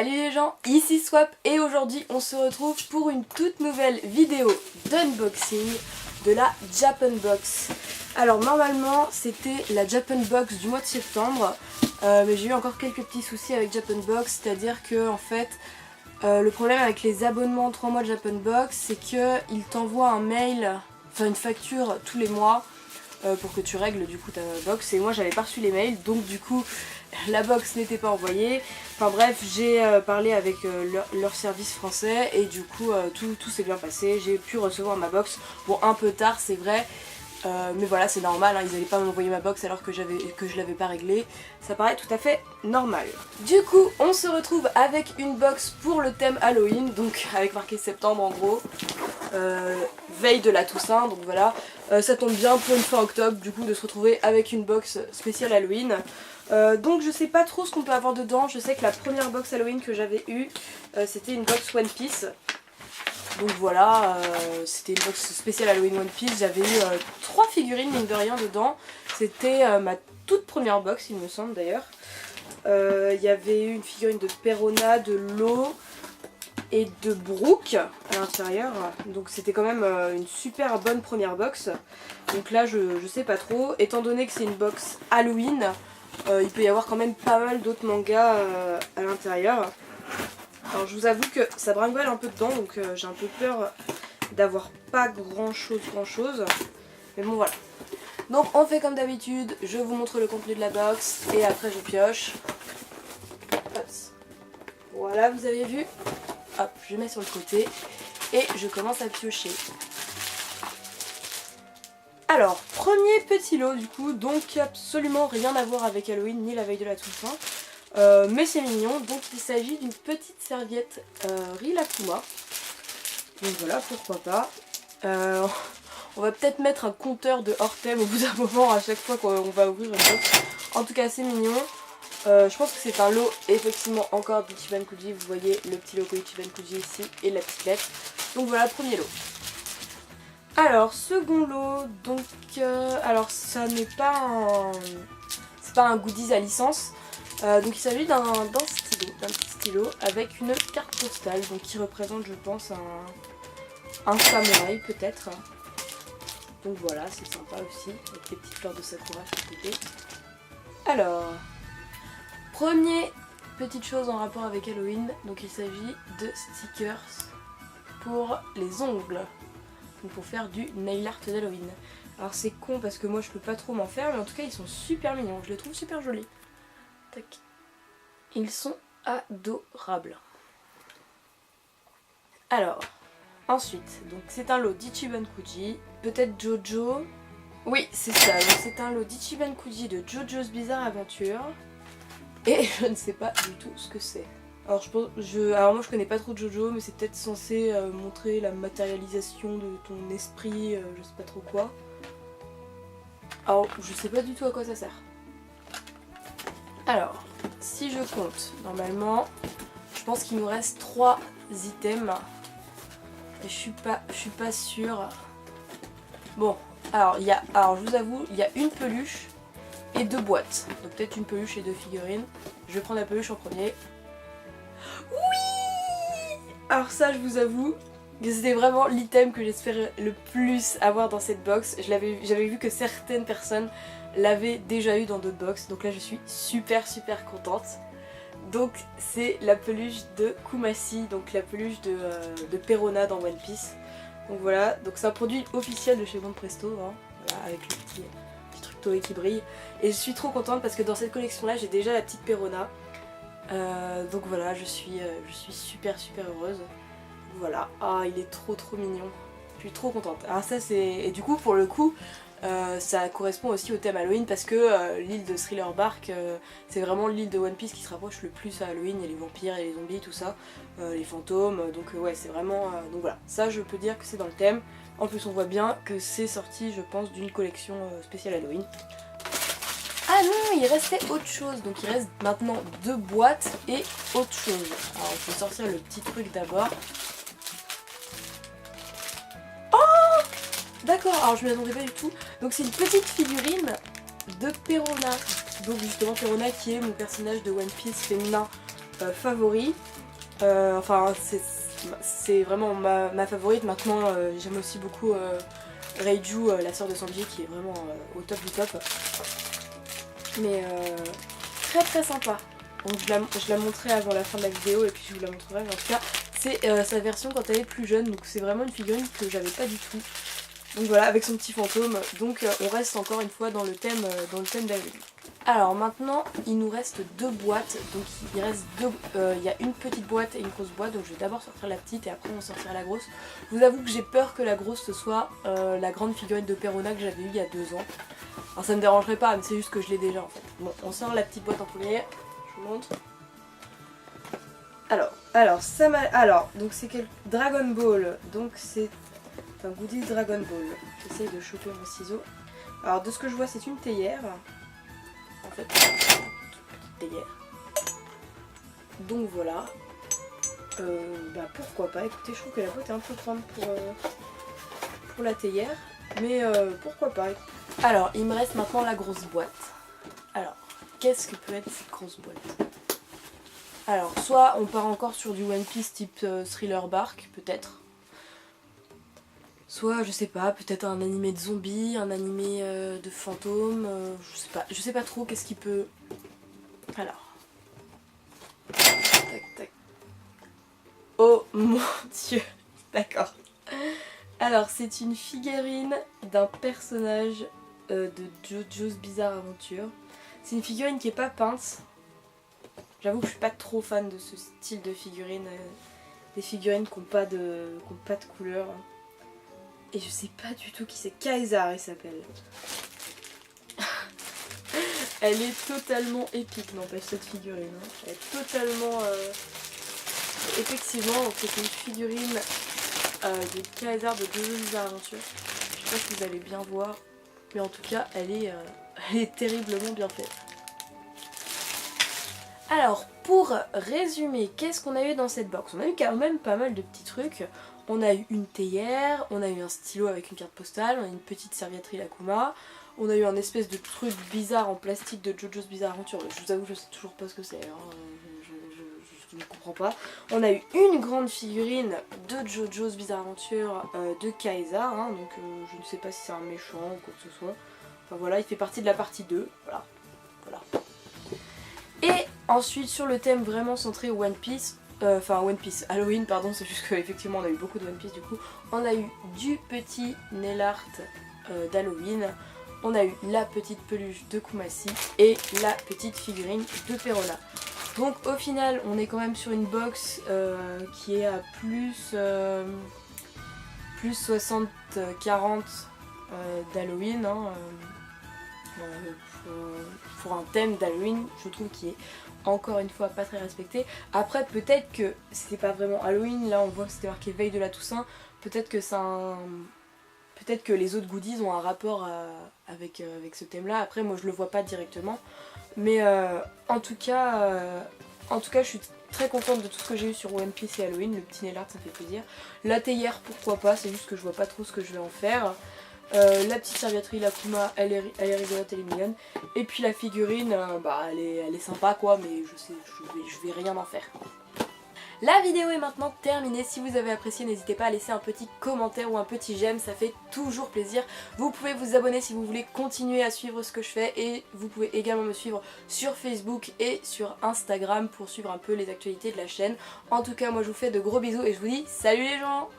Salut les gens, ici Swap et aujourd'hui on se retrouve pour une toute nouvelle vidéo d'unboxing de la Japanbox. Alors normalement c'était la Japanbox du mois de septembre, mais j'ai eu encore quelques petits soucis avec Japanbox, c'est-à-dire que en fait le problème avec les abonnements 3 mois de Japanbox c'est qu'ils t'envoient un mail, enfin une facture tous les mois pour que tu règles du coup ta box, et moi j'avais pas reçu les mails, donc du coup la box n'était pas envoyée. Enfin bref, j'ai parlé avec leur service français et du coup tout s'est bien passé, j'ai pu recevoir ma box. Bon, un peu tard c'est vrai, mais voilà, c'est normal, hein, ils n'allaient pas m'envoyer ma box alors que je l'avais pas réglée. Ça paraît tout à fait normal. Du coup, on se retrouve avec une box pour le thème Halloween, donc avec marqué septembre en gros. Veille de la Toussaint, donc voilà. Ça tombe bien pour une fin octobre, du coup, de se retrouver avec une box spéciale Halloween. Donc je sais pas trop ce qu'on peut avoir dedans. Je sais que la première box Halloween que j'avais eue, c'était une box One Piece. Donc voilà, c'était une box spéciale Halloween One Piece. J'avais eu 3 figurines mine de rien dedans. C'était ma toute première box, il me semble d'ailleurs. Il y avait eu une figurine de Perona, de Lo et de Brooke à l'intérieur. Donc c'était quand même une super bonne première box. Donc là je sais pas trop. Étant donné que c'est une box Halloween, il peut y avoir quand même pas mal d'autres mangas à l'intérieur. Alors je vous avoue que ça brinque-balle un peu dedans, donc j'ai un peu peur d'avoir pas grand chose. Mais bon voilà. Donc on fait comme d'habitude, je vous montre le contenu de la box et après je pioche. Hop. Voilà, vous avez vu. Hop, je mets sur le côté et je commence à piocher. Alors, premier petit lot du coup, donc absolument rien à voir avec Halloween ni la veille de la Toussaint. Mais c'est mignon, donc il s'agit d'une petite serviette Rilakkuma. Donc voilà, pourquoi pas. On va peut-être mettre un compteur de hors thème au bout d'un moment à chaque fois qu'on va ouvrir une box. En tout cas, c'est mignon. Je pense que c'est un lot effectivement encore d'Ichiban Kuji. Vous voyez le petit logo Ichiban Kuji ici et la petite lettre. Donc voilà, premier lot. Alors, second lot, donc alors ça n'est pas un... c'est pas un goodies à licence. Donc il s'agit d'un petit stylo avec une carte postale, donc qui représente je pense un samouraï peut-être. Donc voilà, c'est sympa aussi, avec les petites fleurs de sakura sur le côté. Alors, premier petite chose en rapport avec Halloween, donc il s'agit de stickers pour les ongles. Donc pour faire du nail art d'Halloween. Alors c'est con parce que moi je peux pas trop m'en faire, mais en tout cas ils sont super mignons, je les trouve super jolis. Tac. Ils sont adorables. Alors, ensuite, donc c'est un lot d'Ichiban Kuji, peut-être Jojo. Oui, c'est ça, c'est un lot d'Ichiban Kuji de Jojo's Bizarre Adventure. Et je ne sais pas du tout ce que c'est. Alors alors moi je connais pas trop Jojo, mais c'est peut-être censé montrer la matérialisation de ton esprit, je sais pas trop quoi. Alors je sais pas du tout à quoi ça sert. Alors, si je compte, normalement, je pense qu'il nous reste 3 items. Et je suis pas sûre. Bon, alors je vous avoue, il y a une peluche et 2 boîtes. Donc peut-être une peluche et 2 figurines. Je vais prendre la peluche en premier. Oui! Alors ça, je vous avoue, c'était vraiment l'item que j'espérais le plus avoir dans cette box. J'avais vu que certaines personnes l'avaient déjà eu dans d'autres box, donc là je suis super contente. Donc c'est la peluche de Kumasi, donc la peluche de Perona dans One Piece. Donc voilà, donc c'est un produit officiel de chez Bon Presto, hein, voilà, avec le petit truc Toei qui brille. Et je suis trop contente parce que dans cette collection là j'ai déjà la petite Perona. Donc voilà, je suis super heureuse. Voilà, ah il est trop mignon. Je suis trop contente. Alors ça c'est... Et du coup pour le coup ça correspond aussi au thème Halloween parce que l'île de Thriller Bark c'est vraiment l'île de One Piece qui se rapproche le plus à Halloween. Il y a les vampires et les zombies, tout ça, les fantômes, donc ouais c'est vraiment... donc voilà, ça je peux dire que c'est dans le thème. En plus on voit bien que c'est sorti je pense d'une collection spéciale Halloween. Ah non, il restait autre chose, donc il reste maintenant 2 boîtes et autre chose. Alors on peut sortir le petit truc d'abord. Oh! D'accord, alors je m'y attendais pas du tout. Donc c'est une petite figurine de Perona. Donc justement Perona qui est mon personnage de One Piece féminin favori. Enfin c'est vraiment ma favorite. Maintenant j'aime aussi beaucoup Reiju, la sœur de Sanji, qui est vraiment au top du top. Mais très sympa. Donc je la montrerai avant la fin de la vidéo et puis je vous la montrerai. Mais en tout cas c'est sa version quand elle est plus jeune. Donc c'est vraiment une figurine que j'avais pas du tout. Donc voilà, avec son petit fantôme. Donc on reste encore une fois dans le thème d'Halloween. Alors maintenant il nous reste deux boîtes. Donc il reste il y a une petite boîte et une grosse boîte. Donc je vais d'abord sortir la petite et après on sortira la grosse. Je vous avoue que j'ai peur que la grosse ce soit la grande figurine de Perona que j'avais eue il y a 2 ans. Alors ça me dérangerait pas, mais c'est juste que je l'ai déjà en fait. Bon, on sort la petite boîte en premier. Je vous montre. Alors donc c'est quel Dragon Ball. Donc c'est un goodies Dragon Ball. J'essaye de choper mon ciseau. Alors de ce que je vois c'est une théière. En fait, toute petite théière. Donc voilà. Bah pourquoi pas. Écoutez, je trouve que la boîte est un peu grande pour la théière. Mais pourquoi pas. Alors il me reste maintenant la grosse boîte. Alors qu'est-ce que peut être cette grosse boîte? Alors soit on part encore sur du One Piece type Thriller Bark peut-être. Soit je sais pas, peut-être un animé de zombies, un animé de fantômes, je sais pas trop qu'est-ce qui peut... Alors... Tac tac. Oh mon dieu. D'accord. Alors c'est une figurine d'un personnage de JoJo's Bizarre Adventure. C'est une figurine qui est pas peinte. J'avoue que je suis pas trop fan de ce style de figurine. Des figurines qui n'ont pas de couleur. Et je sais pas du tout qui c'est. Kaisar il s'appelle. Elle est totalement épique, n'empêche cette figurine. Hein. Elle est totalement... Effectivement, c'est une figurine de Kaisar de JoJo's Bizarre Adventure. Je sais pas si vous allez bien voir. Mais en tout cas, elle est terriblement bien faite. Alors, pour résumer, qu'est-ce qu'on a eu dans cette box? On a eu quand même pas mal de petits trucs. On a eu une théière, on a eu un stylo avec une carte postale, on a eu une petite serviette Rilakkuma, on a eu un espèce de truc bizarre en plastique de JoJo's Bizarre Adventure. Je vous avoue, je sais toujours pas ce que c'est, hein. Je ne comprends pas. On a eu une grande figurine de JoJo's Bizarre Adventure de Kaisar, hein, donc je ne sais pas si c'est un méchant ou quoi que ce soit. Enfin voilà, il fait partie de la partie 2, voilà. Et ensuite sur le thème vraiment centré One Piece, One Piece Halloween pardon, c'est juste qu'effectivement on a eu beaucoup de One Piece du coup. On a eu du petit nail art d'Halloween, on a eu la petite peluche de Kumasi et la petite figurine de Perona. Donc au final on est quand même sur une box qui est à plus 60-40 d'Halloween. Hein, pour un thème d'Halloween, je trouve qu'il est encore une fois pas très respecté. Après peut-être que c'était pas vraiment Halloween, là on voit que c'était marqué veille de la Toussaint, peut-être que peut-être que les autres goodies ont un rapport avec ce thème là. Après moi je le vois pas directement, mais en tout cas je suis très contente de tout ce que j'ai eu sur One Piece et Halloween. Le petit nail art ça fait plaisir, la théière pourquoi pas, c'est juste que je vois pas trop ce que je vais en faire. La petite serviette Rilakkuma, elle est rigolote, elle est mignonne. Et puis la figurine, elle est sympa quoi, mais je vais rien en faire. La vidéo est maintenant terminée. Si vous avez apprécié, n'hésitez pas à laisser un petit commentaire ou un petit j'aime, ça fait toujours plaisir. Vous pouvez vous abonner si vous voulez continuer à suivre ce que je fais, et vous pouvez également me suivre sur Facebook et sur Instagram pour suivre un peu les actualités de la chaîne. En tout cas, moi je vous fais de gros bisous et je vous dis salut les gens!